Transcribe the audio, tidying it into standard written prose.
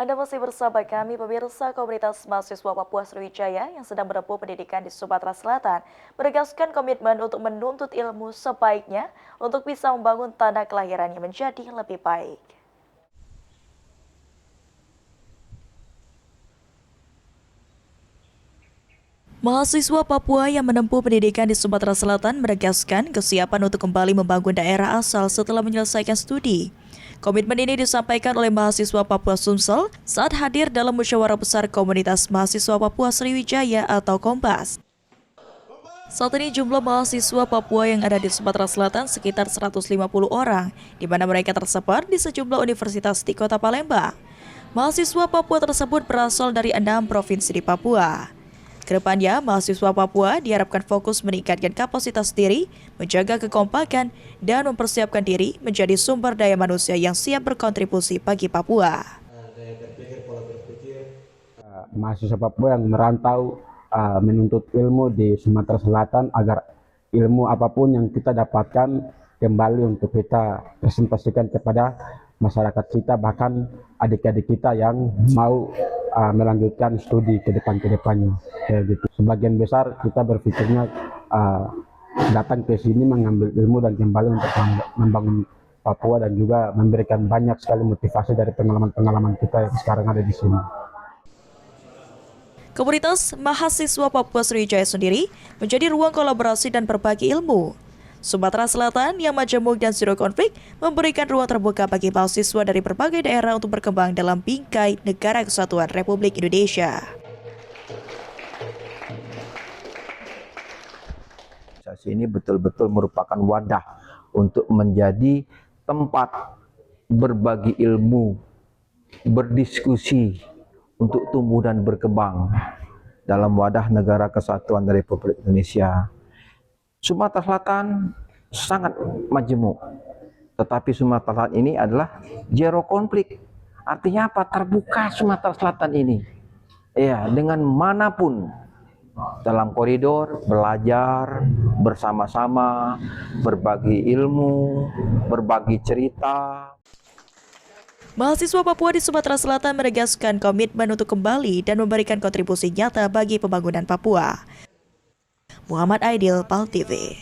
Anda masih bersama kami, pemirsa. Komunitas mahasiswa Papua Sriwijaya yang sedang menempuh pendidikan di Sumatera Selatan menegaskan komitmen untuk menuntut ilmu sebaiknya untuk bisa membangun tanah kelahirannya menjadi lebih baik. Mahasiswa Papua yang menempuh pendidikan di Sumatera Selatan menegaskan kesiapan untuk kembali membangun daerah asal setelah menyelesaikan studi. Komitmen ini disampaikan oleh mahasiswa Papua Sumsel saat hadir dalam musyawarah besar Komunitas Mahasiswa Papua Sriwijaya atau Kompas. Saat ini jumlah mahasiswa Papua yang ada di Sumatera Selatan sekitar 150 orang, di mana mereka tersebar di sejumlah universitas di kota Palembang. Mahasiswa Papua tersebut berasal dari 6 provinsi di Papua. Kedepannya, mahasiswa Papua diharapkan fokus meningkatkan kapasitas diri, menjaga kekompakan, dan mempersiapkan diri menjadi sumber daya manusia yang siap berkontribusi bagi Papua. Mahasiswa Papua yang merantau menuntut ilmu di Sumatera Selatan agar ilmu apapun yang kita dapatkan kembali untuk kita presentasikan kepada masyarakat kita, bahkan adik-adik kita yang mau melanjutkan studi ke depannya. Gitu. Sebagian besar kita berpikirnya datang ke sini mengambil ilmu dan kembali untuk membangun Papua dan juga memberikan banyak sekali motivasi dari pengalaman-pengalaman kita yang sekarang ada di sini. Komunitas mahasiswa Papua Sriwijaya sendiri menjadi ruang kolaborasi dan berbagi ilmu. Sumatera Selatan yang majemuk dan zero konflik memberikan ruang terbuka bagi mahasiswa dari berbagai daerah untuk berkembang dalam bingkai Negara Kesatuan Republik Indonesia. Ini betul-betul merupakan wadah untuk menjadi tempat berbagi ilmu, berdiskusi untuk tumbuh dan berkembang dalam wadah Negara Kesatuan Republik Indonesia. Sumatera Selatan sangat majemuk, tetapi Sumatera Selatan ini adalah zero konflik. Artinya apa? Terbuka Sumatera Selatan ini, ya, dengan manapun dalam koridor belajar bersama-sama, berbagi ilmu, berbagi cerita. Mahasiswa Papua di Sumatera Selatan menegaskan komitmen untuk kembali dan memberikan kontribusi nyata bagi pembangunan Papua. Muhammad Aidil, PAL TV.